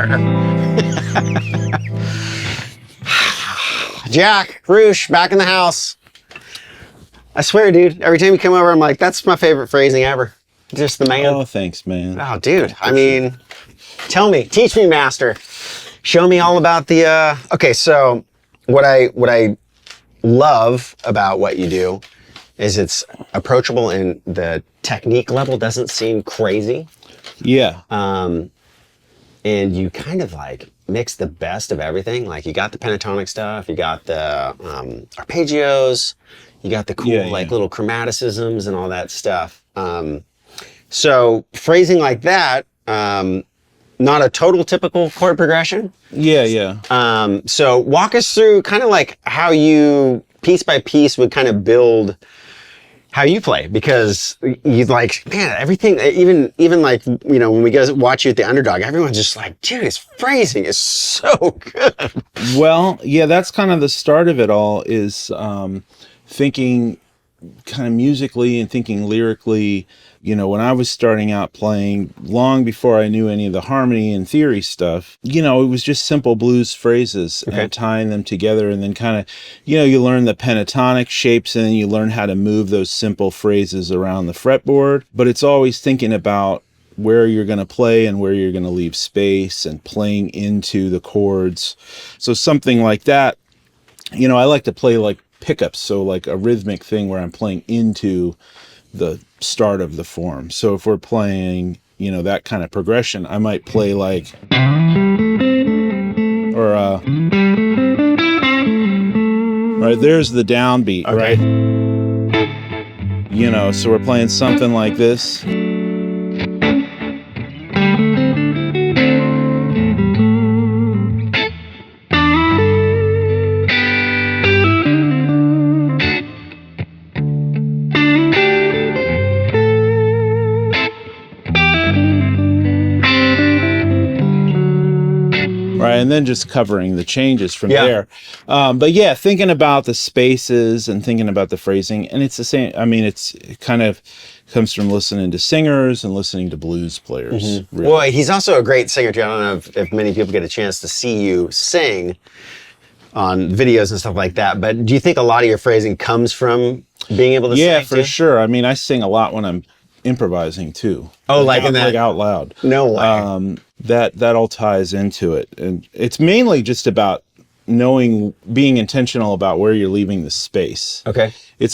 guitar. Jack, Ruch, back in the house. I swear, dude, every time you come over, I'm like, that's my favorite phrasing ever. Just the man. Oh, thanks, man. Oh, dude, I mean, tell me, teach me, master. Show me all about the, okay, so what I love about what you do is it's approachable and the technique level doesn't seem crazy. Yeah. And you kind of like mix the best of everything. Like you got the pentatonic stuff, you got the arpeggios, you got the cool like little chromaticisms and all that stuff. So phrasing like that, not a total typical chord progression. Yeah. So walk us through kind of like how you piece by piece would kind of build how you play, because you like, man, everything, even like, you know, when we go watch you at the Underdog, everyone's just like, dude, his phrasing is so good. Well, yeah, that's kind of the start of it all, is thinking kind of musically and thinking lyrically. You know, when I was starting out playing, long before I knew any of the harmony and theory stuff, you know, it was just simple blues phrases and tying them together, and then kind of, you know, you learn the pentatonic shapes and then you learn how to move those simple phrases around the fretboard. But it's always thinking about where you're going to play and where you're going to leave space and playing into the chords. So something like that, you know, I like to play like pickups, so like a rhythmic thing where I'm playing into the start of the form. So if we're playing, you know, that kind of progression, I might play like, or right, there's the downbeat, right? You know, so we're playing something like this. Right, and then just covering the changes from there. But yeah, thinking about the spaces and thinking about the phrasing, and it's the same. I mean, it kind of comes from listening to singers and listening to blues players. Really. Well, he's also a great singer too. I don't know if many people get a chance to see you sing on videos and stuff like that, but do you think a lot of your phrasing comes from being able to sing? Yeah, for sure. I mean, I sing a lot when I'm improvising too. Oh, like in that? Like out loud. No way. That all ties into it, and it's mainly just about knowing, being intentional about where you're leaving the space. Okay. It's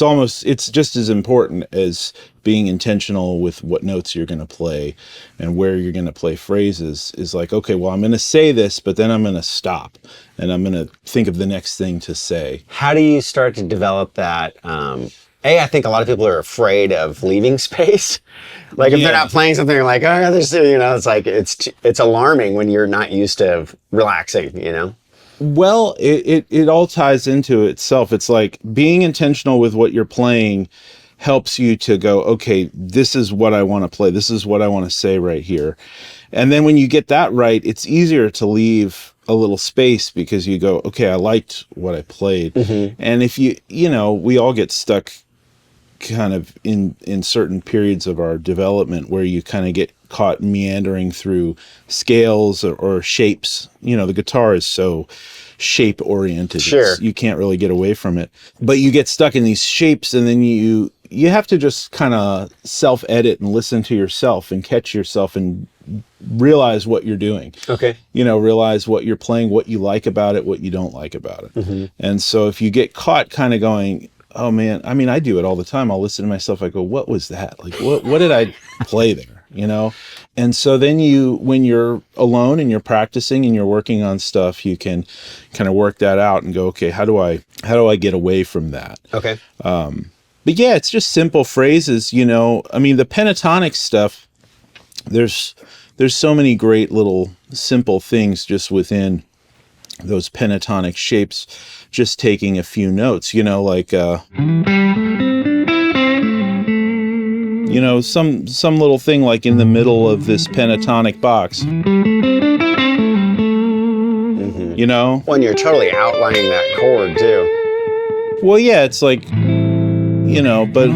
just as important as being intentional with what notes you're going to play and where you're going to play phrases. Is like, okay, well, I'm going to say this, but then I'm going to stop and I'm going to think of the next thing to say. How do you start to develop that? I think a lot of people are afraid of leaving space. Like if they're not playing something, they're like, oh, there's, you know, it's like, it's alarming when you're not used to relaxing, you know? Well, it all ties into itself. It's like being intentional with what you're playing helps you to go, okay, this is what I want to play. This is what I want to say right here. And then when you get that right, it's easier to leave a little space because you go, okay, I liked what I played. And if you know, we all get stuck kind of in certain periods of our development where you kind of get caught meandering through scales or shapes. You know, the guitar is so shape oriented. Sure. You can't really get away from it, but you get stuck in these shapes, and then you have to just kind of self-edit and listen to yourself and catch yourself and realize what you're doing. Okay. You know, realize what you're playing, what you like about it, what you don't like about it. And so if you get caught kind of going, oh man, I mean, I do it all the time. I'll listen to myself. I go, what was that? Like, what did I play there? You know? And so then when you're alone and you're practicing and you're working on stuff, you can kind of work that out and go, okay, how do I get away from that? Okay. But yeah, it's just simple phrases, you know. I mean, the pentatonic stuff, there's so many great little simple things just within those pentatonic shapes, just taking a few notes, you know, like you know, some little thing like in the middle of this pentatonic box. You know? When you're totally outlining that chord too. Well, yeah, it's like, you know, but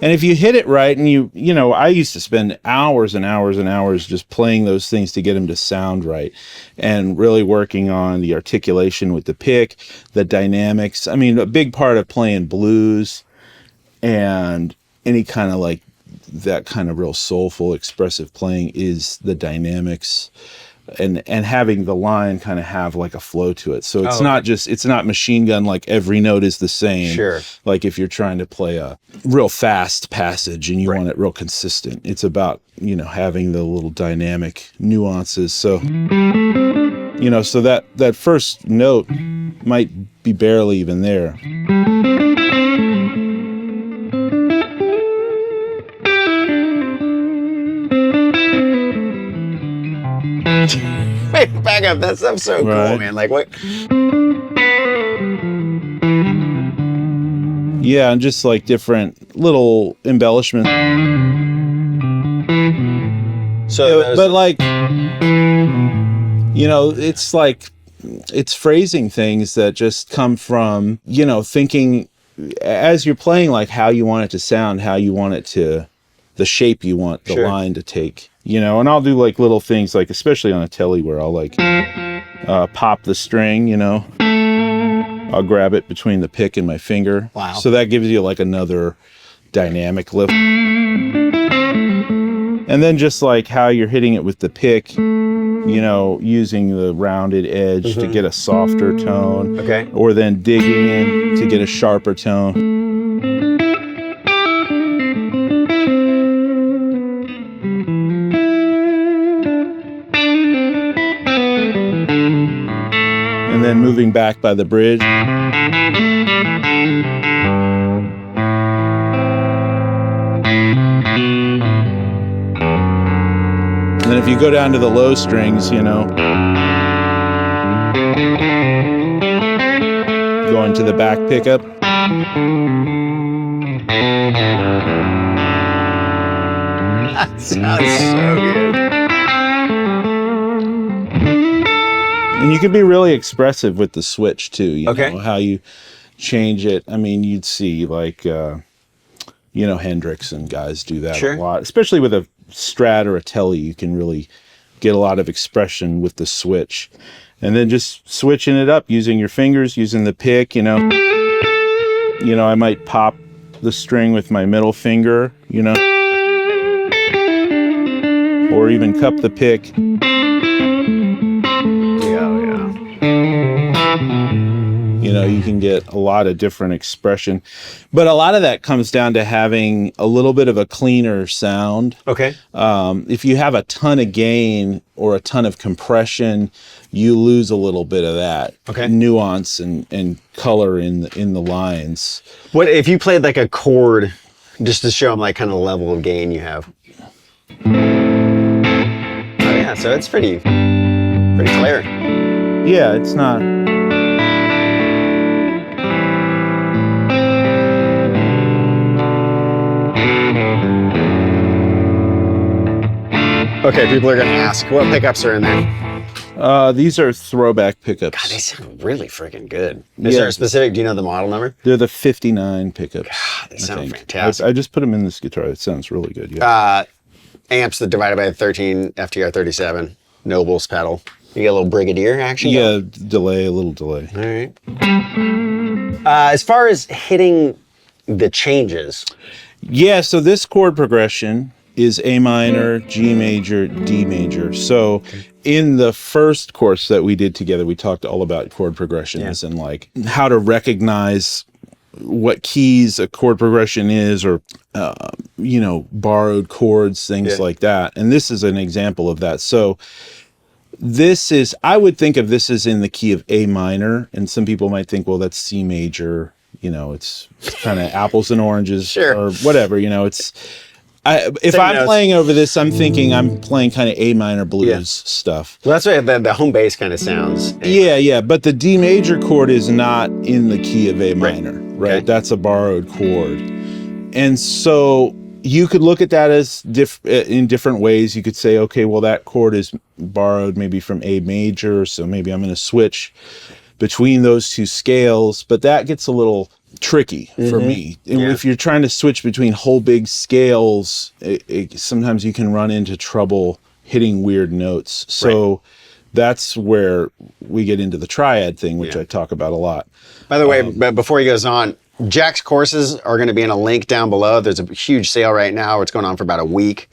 And if you hit it right, and you know, I used to spend hours and hours and hours just playing those things to get them to sound right, and really working on the articulation with the pick, the dynamics. I mean, a big part of playing blues and any kind of like that kind of real soulful, expressive playing is the dynamics. And having the line kind of have like a flow to it. So it's not machine gun, like every note is the same. Sure. Like if you're trying to play a real fast passage and you want it real consistent, it's about, you know, having the little dynamic nuances. So, you know, so that first note might be barely even there. Wait, back up. That stuff's so cool, man. Like, what? Yeah, and just like different little embellishments. So, but like, you know, it's like, it's phrasing things that just come from, you know, thinking as you're playing, like how you want it to sound, how you want it to, the shape you want the line to take, you know. And I'll do like little things, like especially on a telly, where I'll like pop the string, you know. I'll grab it between the pick and my finger. Wow. So that gives you like another dynamic lift. And then just like how you're hitting it with the pick, you know, using the rounded edge to get a softer tone. Okay. Or then digging in to get a sharper tone. And then moving back by the bridge. And then if you go down to the low strings, you know, going to the back pickup. That sounds so good. And you can be really expressive with the switch too, you Okay. know, how you change it. I mean, you'd see like, you know, Hendrix and guys do that a lot, especially with a Strat or a Telly. You can really get a lot of expression with the switch, and then just switching it up using your fingers, using the pick, you know, I might pop the string with my middle finger, you know, or even cup the pick. You know, you can get a lot of different expression, but a lot of that comes down to having a little bit of a cleaner sound. Okay. If you have a ton of gain or a ton of compression, you lose a little bit of that nuance and color in the lines. What if you played like a chord, just to show them like kind of the level of gain you have? Oh yeah, so it's pretty clear. Yeah, it's not. Okay, people are gonna ask what pickups are in there. These are throwback pickups. God, they sound really freaking good. Is there a specific? Do you know the model number? They're the 59 pickups. God, they sound fantastic. I just put them in this guitar. It sounds really good. Yeah. Amps that divided by 13 FTR 37 Nobles pedal. You get a little Brigadier action. Yeah, a little delay. All right. As far as hitting the changes. Yeah, so this chord progression is A minor, G major, D major. So in the first course that we did together, we talked all about chord progressions and like how to recognize what keys a chord progression is, or, you know, borrowed chords, things like that. And this is an example of that. So this is, I would think of this as in the key of A minor, and some people might think, well, that's C major, you know, it's kind of apples and oranges or whatever, you know, if I'm playing over this, I'm thinking I'm playing kind of A minor blues stuff. Well, that's why the home bass kind of sounds. Yeah, but the D major chord is not in the key of A minor, right? Okay. That's a borrowed chord. And so you could look at that as in different ways. You could say, okay, well, that chord is borrowed maybe from A major, so maybe I'm going to switch between those two scales, but that gets a little tricky for me. If you're trying to switch between whole big scales, sometimes you can run into trouble hitting weird notes. So that's where we get into the triad thing, which I talk about a lot. By the way, but before he goes on, Jack's courses are going to be in a link down below. There's a huge sale right now. It's going on for about a week.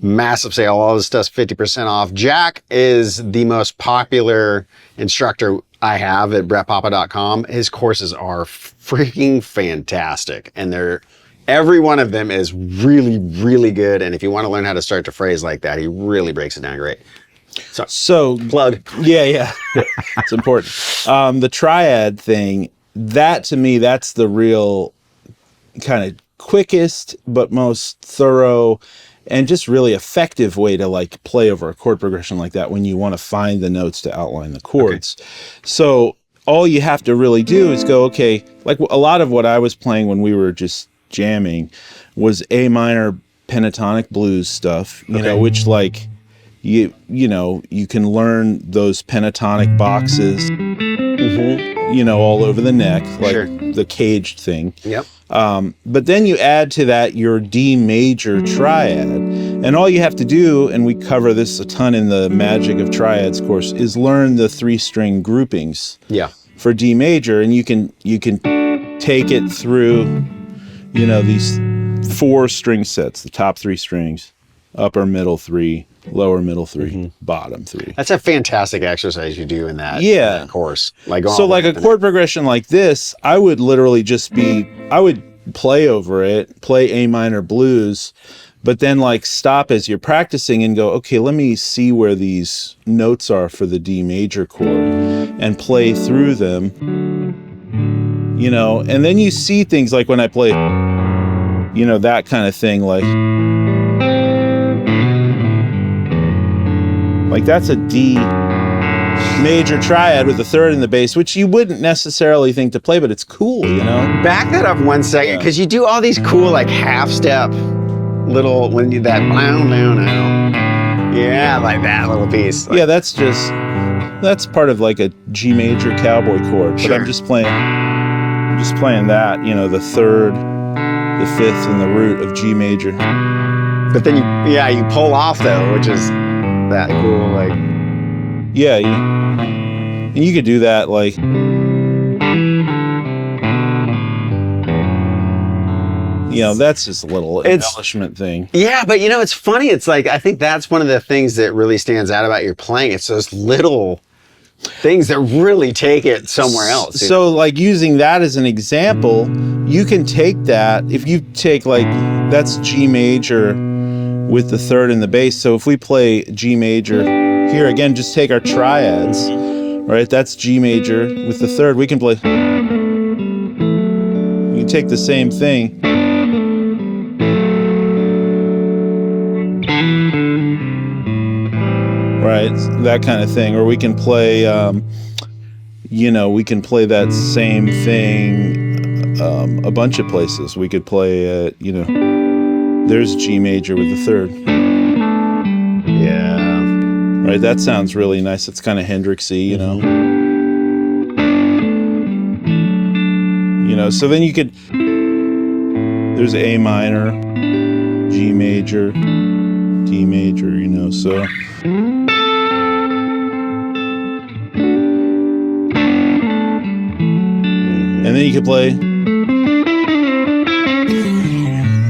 Massive sale. All this stuff's 50% off. Jack is the most popular instructor I have at brettpapa.com. His courses are freaking fantastic. And every one of them is really, really good. And if you want to learn how to start to phrase like that, he really breaks it down great. So plug. Yeah. It's important. The triad thing, that to me, that's the real kind of quickest but most thorough and just really effective way to like play over a chord progression like that when you want to find the notes to outline the chords. So all you have to really do is go, okay, like a lot of what I was playing when we were just jamming was A minor pentatonic blues stuff, you know, which like you know, you can learn those pentatonic boxes, you know, all over the neck, like the caged thing. Yep. But then you add to that your D major triad. And all you have to do, and we cover this a ton in the Magic of Triads course, is learn the 3-string groupings for D major. And you can take it through, you know, these 4 string sets, the top 3 strings, upper middle 3, lower middle 3, bottom 3. That's a fantastic exercise you do in that course. Like a chord progression like this, I would literally just I would play over it, play A minor blues, but then like stop as you're practicing and go, okay, let me see where these notes are for the D major chord and play through them, you know, and then you see things like when I play, you know, that kind of thing, like that's a D major triad with a 3rd in the bass, which you wouldn't necessarily think to play, but it's cool, you know? Back that up 1 second, because you do all these cool, like, half-step little, when you, that, yeah, like that little piece. Like, yeah, that's part of, like, a G major cowboy chord, but I'm just playing that, you know, the 3rd, the 5th, and the root of G major. But then you pull off, though, which is that cool, like... Yeah, and you could do that, like, you know, that's just a little embellishment thing. Yeah, but you know, it's funny. It's like, I think that's one of the things that really stands out about your playing. It's those little things that really take it somewhere else. So like using that as an example, you can take that, if you take like, that's G major with the 3rd in the bass. So if we play G major, here again, just take our triads, right? That's G major with the 3rd. We can play, you take the same thing. Right, that kind of thing. Or we can play, you know, we can play that same thing a bunch of places. We could play, you know, there's G major with the 3rd. Yeah. Right, that sounds really nice. It's kind of Hendrixy, you know. You know, so then you could, there's A minor, G major, D major, you know, so. And then you could play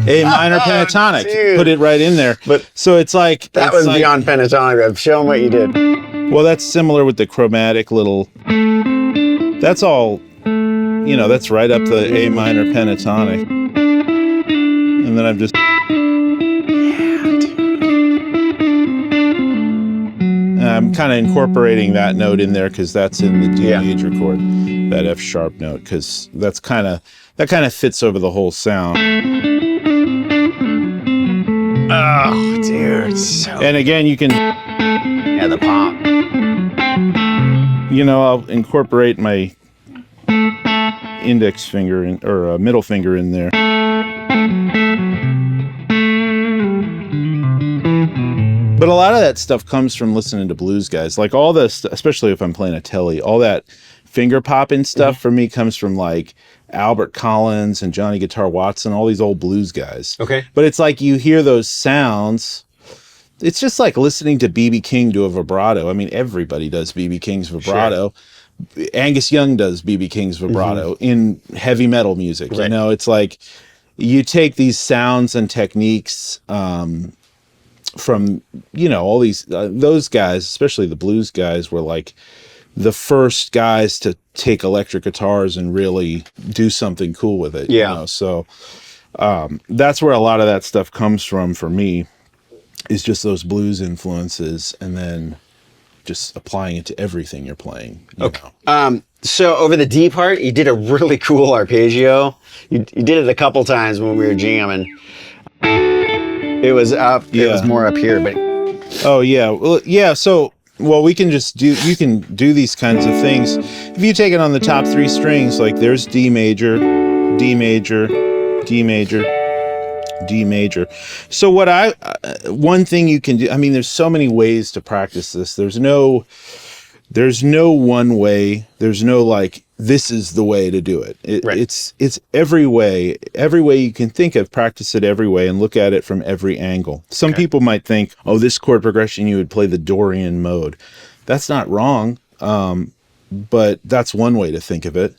A minor pentatonic. Dude. Put it right in there. But so it's like that was like, beyond pentatonic. Show them what you did. Well, that's similar with the chromatic little. That's all, you know, that's right up the A minor pentatonic. And then I'm just. I'm kind of incorporating that note in there because that's in the D major chord, that F sharp note, because that kind of fits over the whole sound. Oh, dude. So and again, you can. Yeah, the pop. You know, I'll incorporate my index finger or middle finger in there. But a lot of that stuff comes from listening to blues guys. Like all this, especially if I'm playing a telly, all that finger popping stuff for me comes from like Albert Collins and Johnny Guitar Watson, all these old blues guys. Okay. But it's like you hear those sounds. It's just like listening to B.B. King do a vibrato. I mean, everybody does B.B. King's vibrato. Sure. Angus Young does B.B. King's vibrato in heavy metal music. Right. You know, it's like you take these sounds and techniques from, you know, all these, those guys, especially the blues guys, were like the first guys to take electric guitars and really do something cool with it. Yeah. You know? So that's where a lot of that stuff comes from for me, is just those blues influences, and then just applying it to everything you're playing. You know? So over the D part, you did a really cool arpeggio. You did it a couple times when we were jamming. It was up. Yeah. It was more up here, but. Oh yeah. Well, yeah. So, well, we can just do. You can do these kinds of things if you take it on the top 3 strings. Like there's D major, D major, D major, D major. So what one thing you can do, I mean, there's so many ways to practice this. There's no one way. There's no like, this is the way to do it. Right. It's every way you can think of, practice it every way and look at it from every angle. Some people might think, oh, this chord progression, you would play the Dorian mode. That's not wrong. But that's one way to think of it.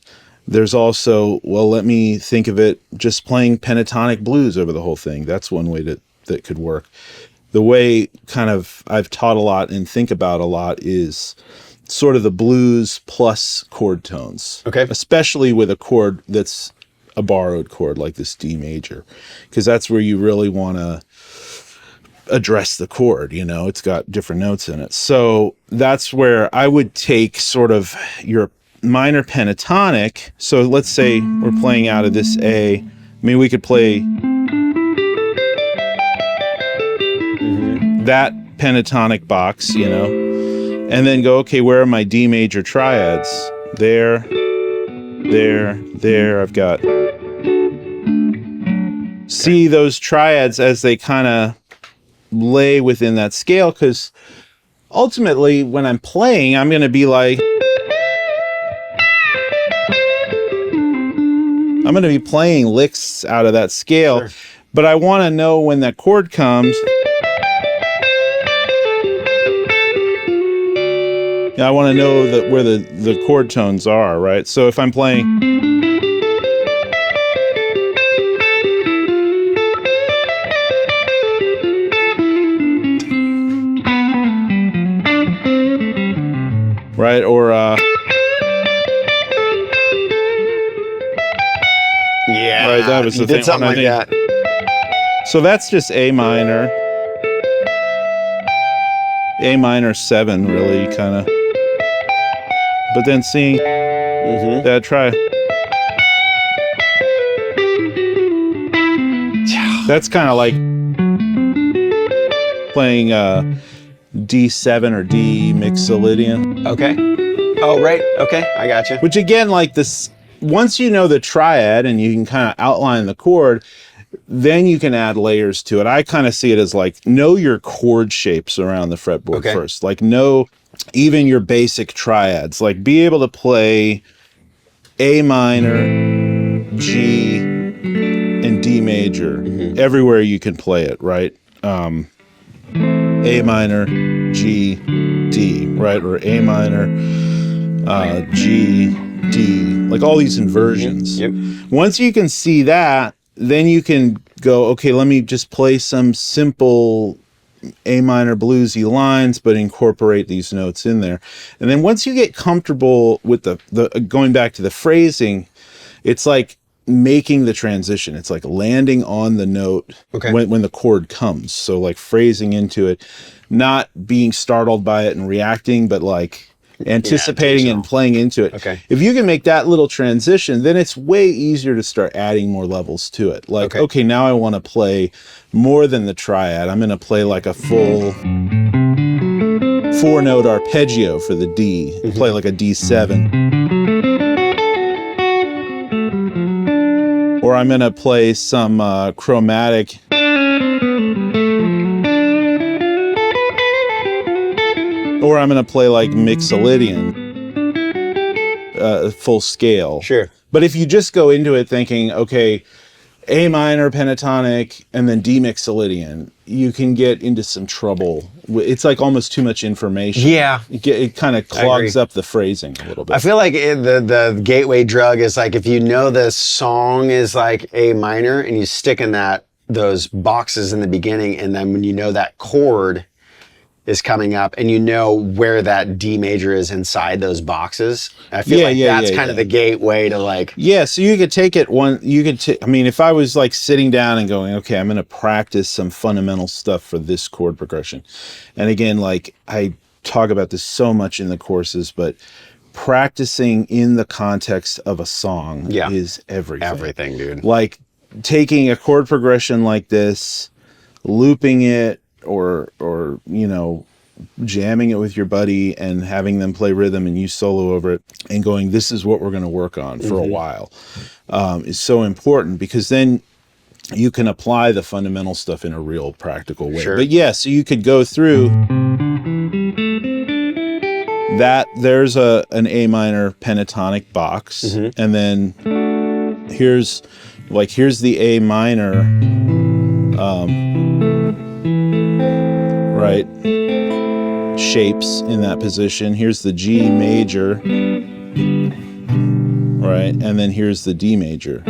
There's also, well, let me think of it just playing pentatonic blues over the whole thing. That's one way that could work. The way kind of I've taught a lot and think about a lot is sort of the blues plus chord tones. Okay. Especially with a chord that's a borrowed chord like this D major, because that's where you really want to address the chord, you know, it's got different notes in it. So that's where I would take sort of your minor pentatonic. So let's say we're playing out of this A. I mean, we could play that pentatonic box, you know, and then go, okay, where are my D major triads? There, I've got. See those triads as they kind of lay within that scale, because ultimately when I'm playing, I'm going to be like, I'm going to be playing licks out of that scale, sure. But I want to know when that chord comes. I want to know that where the chord tones are, right? So if I'm playing, right, or yeah, right, that was the thing. Did something like that. So that's just A minor. A minor 7, really, kind of. But then seeing that try. That's kind of like playing D7 or D Mixolydian. Okay. Oh, right. Okay, I got you. Which again, like this, once you know the triad and you can kind of outline the chord, then you can add layers to it. I kind of see it as like, know your chord shapes around the fretboard first. Like know even your basic triads. Like be able to play A minor, G, and D major everywhere you can play it, right? A minor, G, D, right? Or A minor, G, D. Like all these inversions. Yep. Once you can see that, then you can go, okay, let me just play some simple A minor bluesy lines, but incorporate these notes in there. And then once you get comfortable with the going back to the phrasing, it's like making the transition. It's like landing on the note when the chord comes. So like phrasing into it, not being startled by it and reacting, but like anticipating and playing into it. Okay. If you can make that little transition, then it's way easier to start adding more levels to it. Like, okay, now I want to play more than the triad. I'm going to play like a full 4-note arpeggio for the D. Play like a D7. Or I'm going to play some chromatic. Or I'm going to play like Mixolydian. full scale. Sure. But if you just go into it thinking, okay, A minor pentatonic and then D mixolydian, you can get into some trouble. It's like almost too much information. Yeah. It kind of clogs up the phrasing a little bit. I feel like the gateway drug is like if you know the song is like A minor and you stick in those boxes in the beginning, and then when you know that chord is coming up and you know where that D major is inside those boxes, I feel that's kind of the gateway to like... Yeah, so you could take it I mean, if I was like sitting down and going, okay, I'm going to practice some fundamental stuff for this chord progression. And again, like I talk about this so much in the courses, but practicing in the context of a song is everything. Everything, dude. Like taking a chord progression like this, looping it, or you know, jamming it with your buddy and having them play rhythm and you solo over it and going, this is what we're going to work on for a while, is so important, because then you can apply the fundamental stuff in a real practical way. Sure. But yeah, so you could go through that. There's an A minor pentatonic box, and then here's the A minor, right, shapes in that position. Here's the G major, right, and then here's the D major,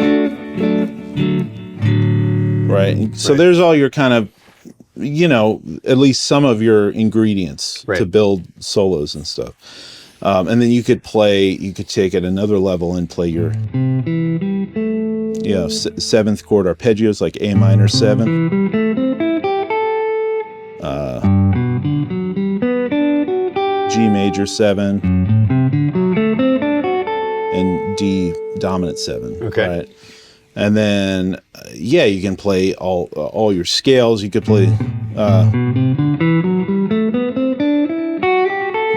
right. So there's all your kind of, you know, at least some of your ingredients to build solos and stuff. And then you could take it another level and play your, you know, seventh chord arpeggios, like A minor 7. G major 7 and D dominant 7. Okay. Right? And then you can play all your scales. You could play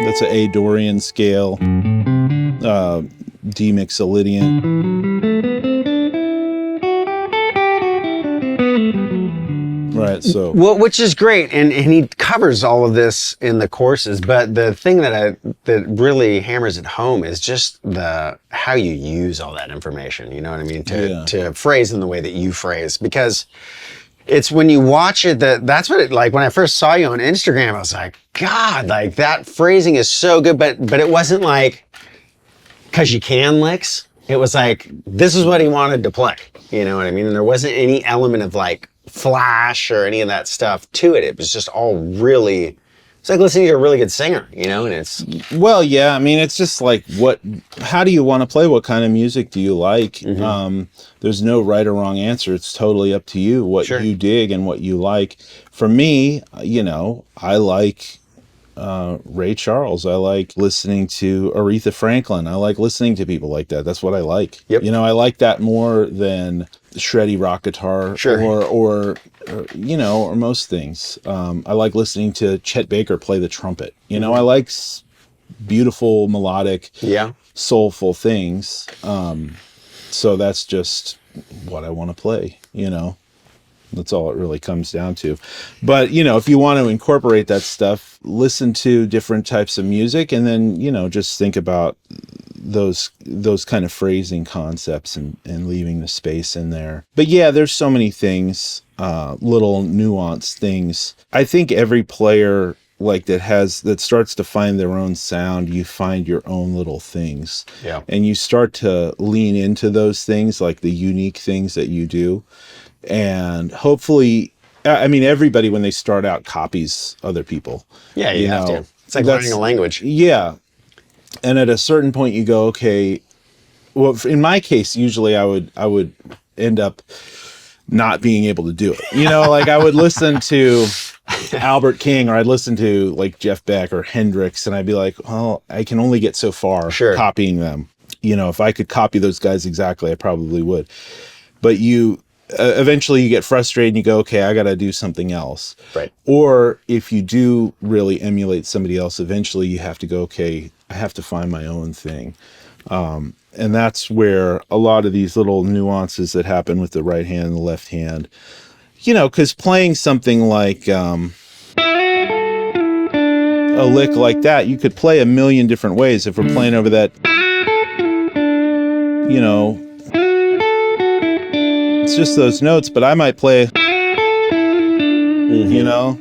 that's an A Dorian scale, D mixolydian. Right, so which is great, and he covers all of this in the courses. But the thing that really hammers it home is just how you use all that information. You know what I mean? To phrase in the way that you phrase, because it's when you watch it that's what it like. When I first saw you on Instagram, I was like, God, like that phrasing is so good. But it wasn't like because you can licks. It was like this is what he wanted to play. You know what I mean? And there wasn't any element of like flash or any of that stuff to it. It was just all really, it's like listening to a really good singer, you know. And it's, well, yeah, I mean, it's just like how do you want to play? What kind of music do you like? There's no right or wrong answer. It's totally up to you what you dig and what you like. For me, you know, I like Ray Charles. I like listening to Aretha Franklin. I like listening to people like that. That's what I like. Yep. You know, I like that more than shreddy rock guitar or you know, or most things. I like listening to Chet Baker play the trumpet. You know, I like beautiful, melodic, soulful things. So that's just what I want to play, you know. That's all it really comes down to. But, you know, if you want to incorporate that stuff, listen to different types of music, and then, you know, just think about those kind of phrasing concepts and leaving the space in there. But yeah, there's so many things, little nuanced things. I think every player like that starts to find their own sound, you find your own little things. Yeah. And you start to lean into those things, like the unique things that you do. And hopefully, I mean, everybody when they start out copies other people. Yeah, you have to. It's like learning a language. Yeah. And at a certain point you go, okay, well, in my case, usually I would end up not being able to do it. You know, like I would listen to Albert King, or I'd listen to like Jeff Beck or Hendrix, and I'd be like, well, I can only get so far copying them. You know, if I could copy those guys exactly, I probably would. But eventually you get frustrated and you go, okay, I got to do something else. Right. Or if you do really emulate somebody else, eventually you have to go, okay, I have to find my own thing. And that's where a lot of these little nuances that happen with the right hand and the left hand, you know, because playing something like a lick like that, you could play a million different ways. If we're playing over that, you know, it's just those notes, but I might play, you know,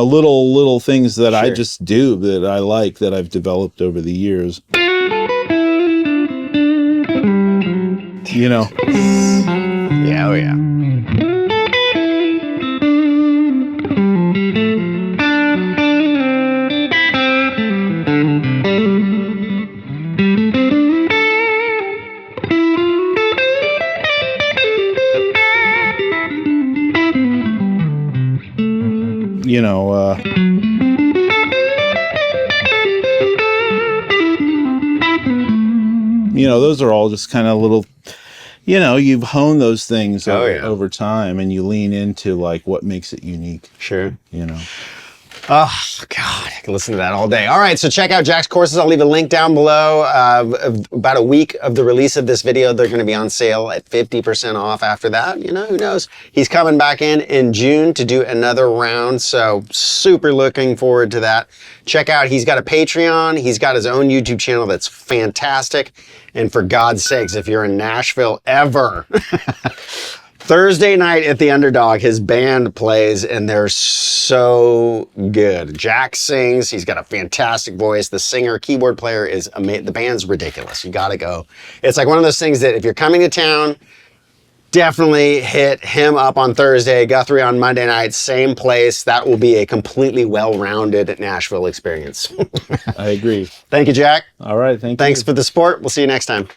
little things that I just do that I like, that I've developed over the years. You know. Yeah, oh yeah. You know, those are all just kind of little, you've honed those things over time, and you lean into like what makes it unique. Sure. Oh, God, I can listen to that all day. All right, so check out Jack's courses. I'll leave a link down below. About a week of the release of this video, they're going to be on sale at 50% off after that. Who knows? He's coming back in June to do another round, so super looking forward to that. Check out, he's got a Patreon. He's got his own YouTube channel that's fantastic. And for God's sakes, if you're in Nashville ever, Thursday night at the Underdog, his band plays, and they're so good. Jack sings. He's got a fantastic voice. The singer, keyboard player is amazing. The band's ridiculous. You got to go. It's like one of those things that if you're coming to town, definitely hit him up on Thursday, Guthrie on Monday night, same place. That will be a completely well-rounded Nashville experience. I agree. Thank you, Jack. All right. Thanks for the support. We'll see you next time.